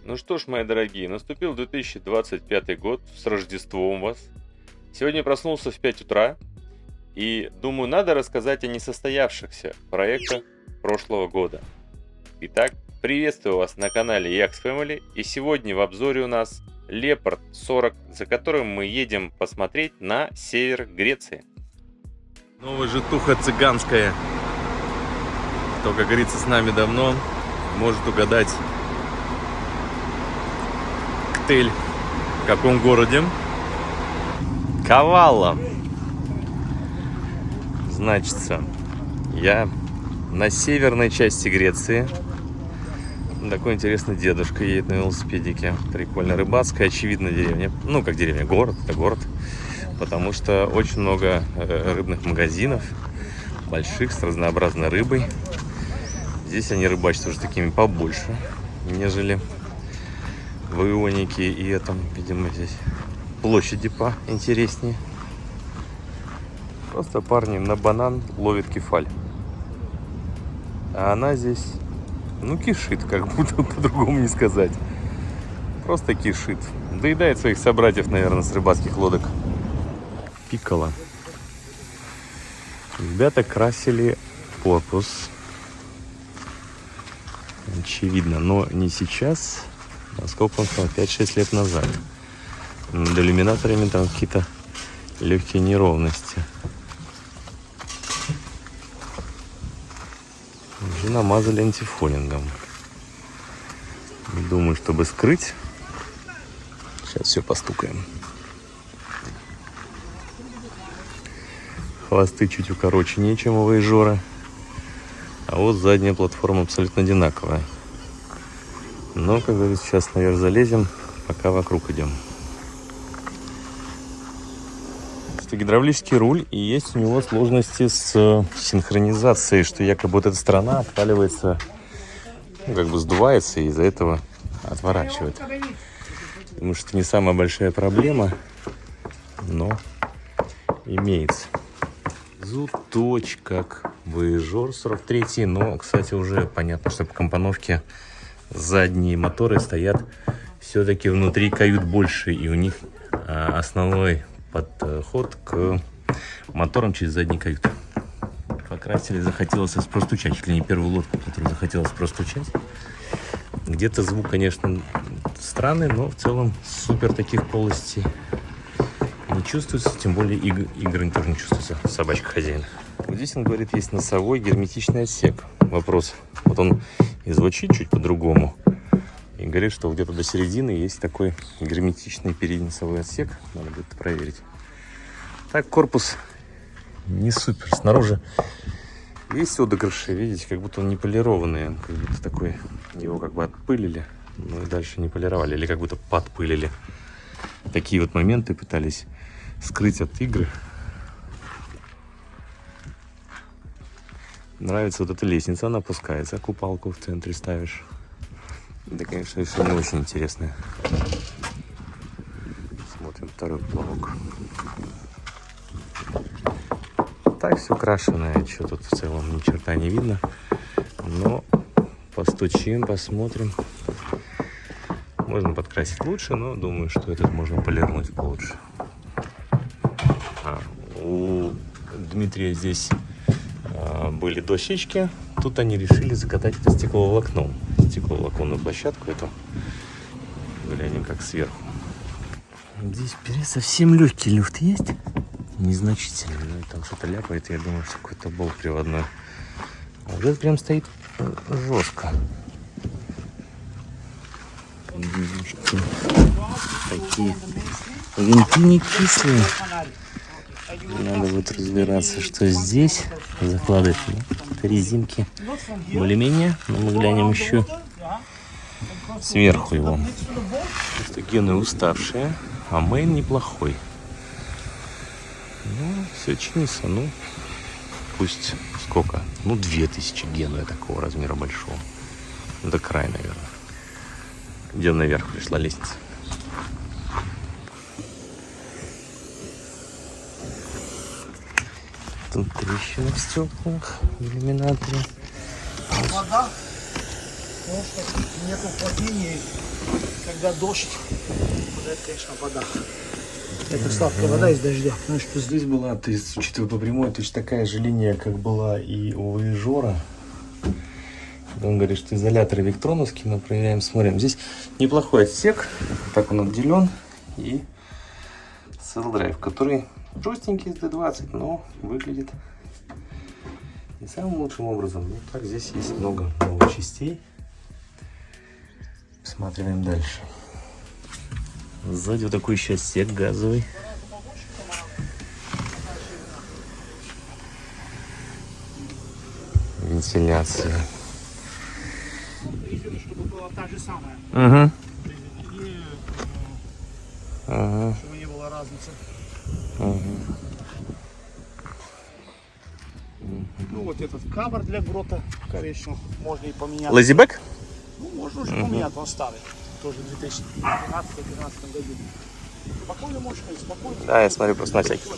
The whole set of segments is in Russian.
Ну что ж, мои дорогие, наступил 2025 год, с Рождеством вас. Сегодня проснулся в 5 утра и думаю, надо рассказать о несостоявшихся проектах прошлого года. Итак, приветствую вас на канале Yax Family, и сегодня в обзоре у нас Leopard 40, за которым мы едем посмотреть на север Греции. Новая житуха цыганская. Кто, как говорится, с нами давно, может угадать отель в каком городе? Кавалла. Значится, я на северной части Греции. Такой интересный дедушка едет на велосипедике. Прикольно. Рыбацкая, очевидно, деревня. Ну, как деревня, город. Это город. Потому что очень много рыбных магазинов. Больших, с разнообразной рыбой. Здесь они рыбачат уже такими побольше, нежели в Ионике и этом, видимо, здесь площади поинтереснее. Просто парни на банан ловят кефаль. А она здесь, ну, кишит, как будто по-другому не сказать. Просто кишит. Доедает своих собратьев, наверное, с рыбацких лодок. Пикколо. Ребята красили корпус. Очевидно, но не сейчас, а сколько он стал, 5-6 лет назад. Над иллюминаторами там какие-то легкие неровности. Уже намазали антифолингом. Думаю, чтобы скрыть. Сейчас все постукаем. Хвосты чуть укороченнее, чем у Вояжера. А вот задняя платформа абсолютно одинаковая. Но, как говорится, сейчас наверх залезем, пока вокруг идем. Это гидравлический руль, и есть у него сложности с синхронизацией, что якобы вот эта сторона отваливается, ну, как бы сдувается, и из-за этого отворачивает. Думаю, что это не самая большая проблема, но имеется. Точь как Voyager 43, но, кстати, уже понятно, что по компоновке задние моторы стоят все-таки внутри кают больше, и у них основной подход к моторам через задний кают. Покрасили, захотелось простучать, чуть ли не первую лодку, которую захотелось простучать. Где-то звук, конечно, странный, но в целом супер таких полостей не чувствуется, тем более игры тоже не чувствуется, собачка хозяина. Вот здесь, он говорит, есть носовой герметичный отсек. Вопрос, вот он и звучит чуть по-другому. И говорит, что где-то до середины есть такой герметичный переднесовой отсек. Надо будет проверить. Так, корпус не супер. Снаружи есть отыгрыши, видите, как будто он не полированный. Он как будто такой, его как бы отпылили, но и дальше не полировали. Или как будто подпылили. Такие вот моменты пытались скрыть от игры. Нравится вот эта лестница, она опускается, купалку в центре ставишь. Это, конечно, все не очень интересное. Смотрим второй плавок. Так все крашеное, что тут в целом ни черта не видно. Но постучим, посмотрим. Можно подкрасить лучше, но думаю, что этот можно полирнуть получше. У Дмитрия здесь были дощечки. Тут они решили закатать это стекловолокном. Стекловолоконную площадку эту. Глянем как сверху. Здесь вперед совсем легкий люфт есть. Незначительный. Ну, там что-то ляпает. Я думаю, что какой-то болт приводной. А вот этот прям стоит жестко. Такие винты не кислые. Надо будет разбираться, что здесь закладывать. Это резинки более-менее. Но мы глянем еще сверху его. Просто гены уставшие, а мейн неплохой. Ну, все чинится. Ну, пусть сколько? Ну, 2000 гену такого размера большого. До края, наверное. Идем наверх, пришла лестница. Тут трещины в стеклах, в иллюминаторе. Вода, потому что нет уплотнения. когда дождь, это, конечно, вода. Это сладкая вода из дождя. Ну, что здесь была, ты, учитывая по прямой, точно такая же линия, как была и у Voyage'а. Он говорит, что изолятор электроновский, мы проверяем, смотрим. Здесь неплохой отсек, так он отделен. И Cell-Drive, который жестенький, D20, но выглядит не самым лучшим образом. Ну, так, здесь есть много новых частей. Посматриваем дальше. Сзади вот такой еще отсек газовый. Вентиляция. Чтобы была та же самая. Угу. И, Ага. чтобы не было разницы. Угу. Ну вот этот кавер для грота, конечно, можно и поменять. Лазибэк? Ну, можно уже поменять, он старый. Тоже в 2012-2013 году. Спокойно можешь ходить, спокойно. Да, я смотрю просто на всякий.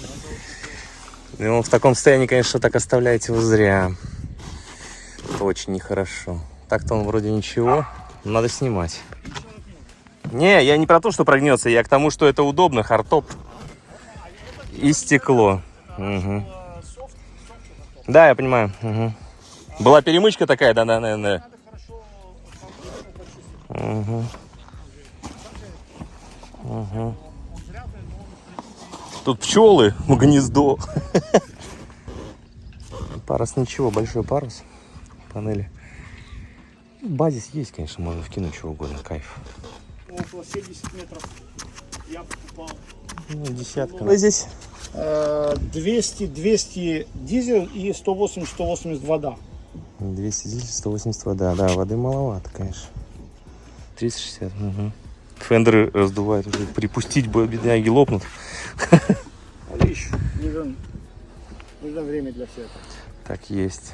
Ну, в таком состоянии, конечно, так оставляете его зря. Это очень нехорошо. Так-то он вроде ничего, надо снимать. Не, я не про то, что прогнется, я к тому, что это удобно, хардтоп. И стекло. Угу. Да, я понимаю. Угу. Была перемычка такая, да, наверное. Угу. Угу. Тут пчелы в гнездо. Парус ничего, большой парус. Панели. Базис есть, конечно, можно вкинуть чего угодно, кайф. Около 70 метров я покупал. Ну, десятка. Вы здесь? 200 дизель и 180 вода. 200 дизель, 180 вода. Да, воды маловато, конечно. 360. Угу. Фендеры раздувают уже. Припустить бы, бедняги лопнут. Видишь, нужно время для всего этого. Так есть.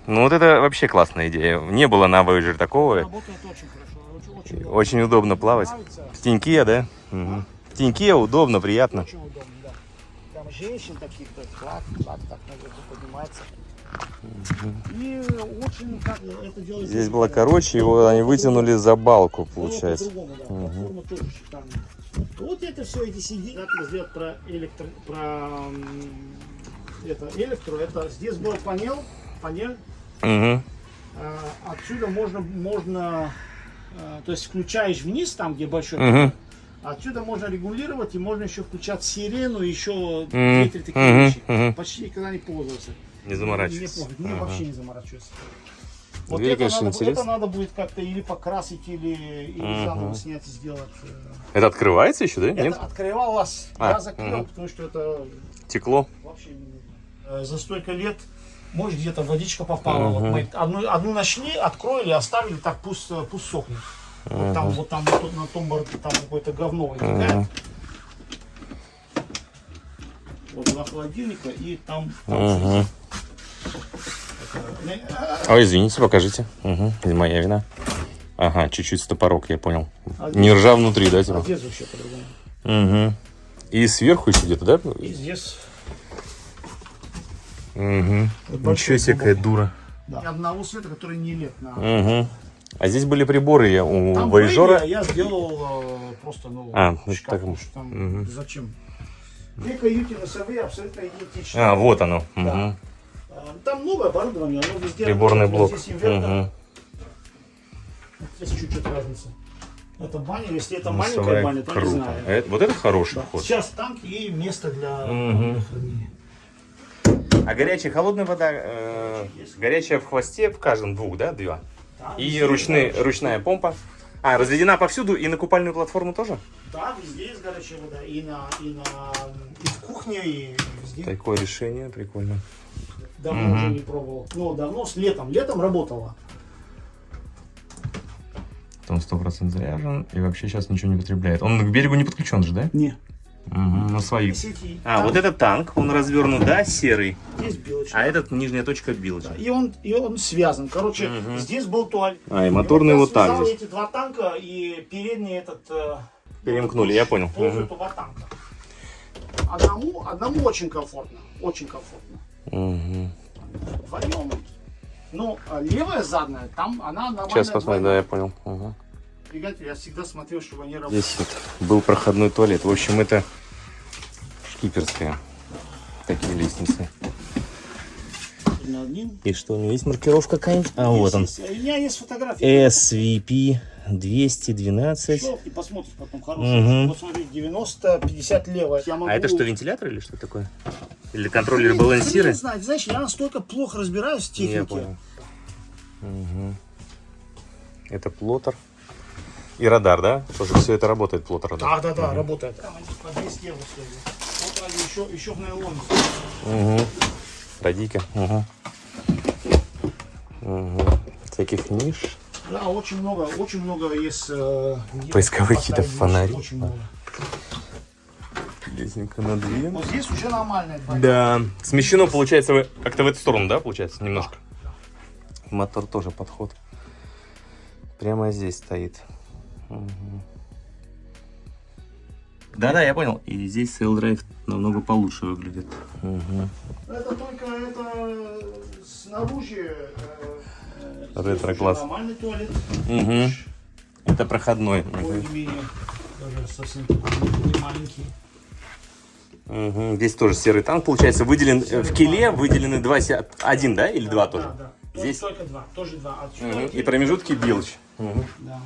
Ну вот это вообще классная идея. Не было на Voyager такого. Работает очень хорошо. Очень Очень удобно плавать. В теньке, да? Угу. В теньке удобно, приятно. Очень удобно, да. Там женщин таких, то есть флаг так наверху поднимается. И очень как это делается. Здесь было короче, его они вытянули за балку, получается. По-другому, да. Платформа тоже шикарная. Вот это все, эти CD, как сделать про электро, это здесь был панель. Угу. Отсюда можно, то есть включаешь вниз, там где большой, Угу. отсюда можно регулировать и можно еще включать сирену, еще 2-3 такие вещи. Почти никогда не пользовался. Не заморачивайся. Не, вообще не заморачиваться. Вот Дверь, это, конечно, надо, интересно. это надо будет как-то или покрасить, или заново снять и сделать. Это открывается еще, да? Это Нет? открывалось, я закрыл, потому что это Текло. вообще за столько лет, может, где-то водичка попала. Вот мы одну нашли, откроили, оставили, так пусть сохнет. Вот там на том борде там какое-то говно вытекает. Вот два холодильника и там. Ой, извините, покажите. Угу. Не моя вина. Ага, чуть-чуть стопорок, я понял. Не ржа внутри, да, типа? Здесь вообще по-другому. Угу. И сверху еще где-то, да? И здесь. Угу. Вот Ничего себе, какая дура. Да. И одного цвета, который не лет на. Угу. А здесь были приборы у Там Voyage'а. я сделал просто, шкаф, так. там, зачем? Две каюты носовые абсолютно идентичны. А, вот оно. Да. Угу. Там новое оборудование, оно везде. Приборный блок. Здесь инвертор. Угу. Здесь чуть-чуть разница. Это баня, если это Носовая, маленькая баня, то не круто. знаю. Вот это хороший Да. вход. Сейчас танк и место для хранения. А горячая, холодная вода, горячая в хвосте, в каждом двух, да, две? Да, И везде ручная помпа. А, разведена повсюду и на купальную платформу тоже? Да, везде есть горячая вода. И в кухне, и везде. Такое решение, прикольно. Давно уже не пробовал. Ну, давно, летом работала. Он 100% заряжен и вообще сейчас ничего не потребляет. Он к берегу не подключен же, да? Не. Угу, на своих. Сети. А, вот этот танк, он развернут, да, серый. Здесь билочка. А этот нижняя точка билочка. И он связан. Короче, здесь был туалет. А, и моторный вот так связал здесь. эти два танка и передний этот... Перемкнули, я понял. Пользу этого танка. Одному очень комфортно. Очень комфортно. Угу. Вдвоем. Ну, левая задняя, там она нормально. Сейчас посмотрим, да, я понял. Угу. Двигатель я всегда смотрел, чтобы они работали. Здесь вот был проходной туалет. В общем, это шкиперская. Такие лестницы. Один. И что, у него есть маркировка какая-нибудь? А вот он. У меня есть фотографии. SVP 212. И посмотришь потом хороший. Вот смотри, 90, 50 лево. Я могу... А это что, вентилятор или что такое? Или контроллер балансира? Не знаю, знаешь, я настолько плохо разбираюсь в технике. Я понял. Это плоттер. И радар, да? Тоже все это работает, плоттер, радар. Да, работает. Там они по 200 евро стоили. Вот еще в нейлоне. Радийка. Всяких ниш. Да, очень много есть. Поисковые какие-то фонари. Очень много. Лестница на 2. Вот здесь уже нормально. Да. Смещено, получается, как-то в эту сторону, да, получается, немножко? Мотор тоже подход. Прямо здесь стоит. Да-да, я понял. И здесь Sail-Drive намного получше выглядит. Это только снаружи. Ретро-класс. Нормальный туалет. Это проходной. Более-менее. Даже совсем не маленький. Здесь тоже серый танк, получается, выделен в киле, выделены один, да, или два тоже? Да. Здесь только два, тоже два. и промежутки Билч. Да.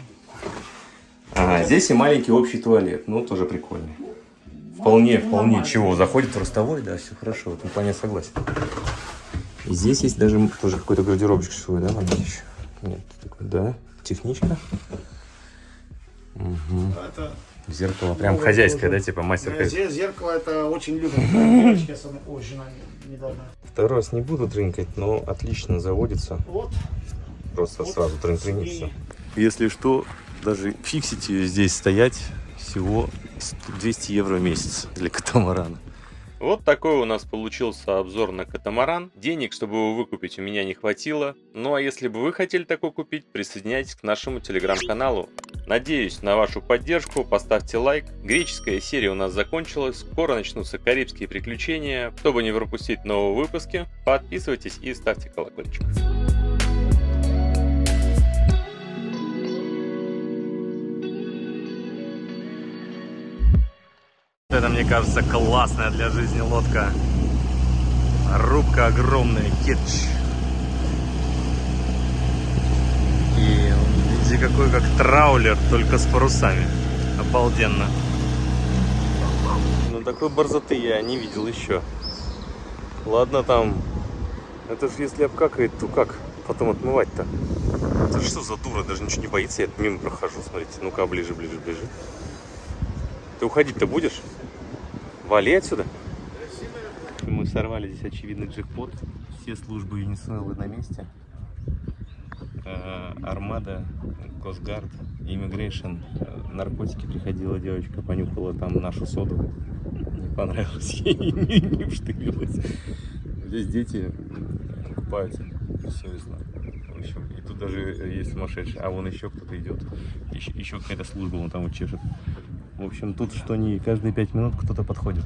Ага, здесь и маленький общий туалет, ну тоже прикольный. Вполне, чего, заходит в ростовой, да, все хорошо, вот вполне согласен. И здесь есть даже тоже какой-то гардеробчик свой, да, маленький еще? Нет, такой, да, техничка. Это... Зеркало, прям хозяйское, да, типа мастер. Зеркало это очень любят. Девочки, жена недавно. Второй раз не буду трынкать, но отлично заводится. Вот. Просто вот сразу трынкнется. Если что, даже фиксить ее здесь стоять всего 200 евро в месяц для катамарана. Вот такой у нас получился обзор на катамаран. Денег, чтобы его выкупить, у меня не хватило. Ну а если бы вы хотели такой купить, присоединяйтесь к нашему телеграм-каналу. Надеюсь на вашу поддержку, поставьте лайк. Греческая серия у нас закончилась, скоро начнутся карибские приключения. Чтобы не пропустить новые выпуски, подписывайтесь и ставьте колокольчик. Это, мне кажется, классная для жизни лодка. Рубка огромная, кетч. И видите, какой как траулер, только с парусами. Обалденно. Ну такой борзоты я не видел еще. Ладно там. Это же если обкакает, то как потом отмывать-то? Это что за дура, даже ничего не боится. Я мимо прохожу, смотрите. Ну-ка, ближе. Ты уходить-то будешь? Вали отсюда. Мы сорвали здесь очевидный джекпот. Все службы Венесуэлы на месте. Армада, Косгард, Immigration, наркотики. Приходила девочка, понюхала там нашу соду. Не понравилось ей, не вштырилась. Здесь дети купаются бессовестно. В общем, и тут даже есть сумасшедший. А вон еще кто-то идет. Еще какая-то служба вон там вот чешет. В общем, тут что ни каждые 5 минут кто-то подходит.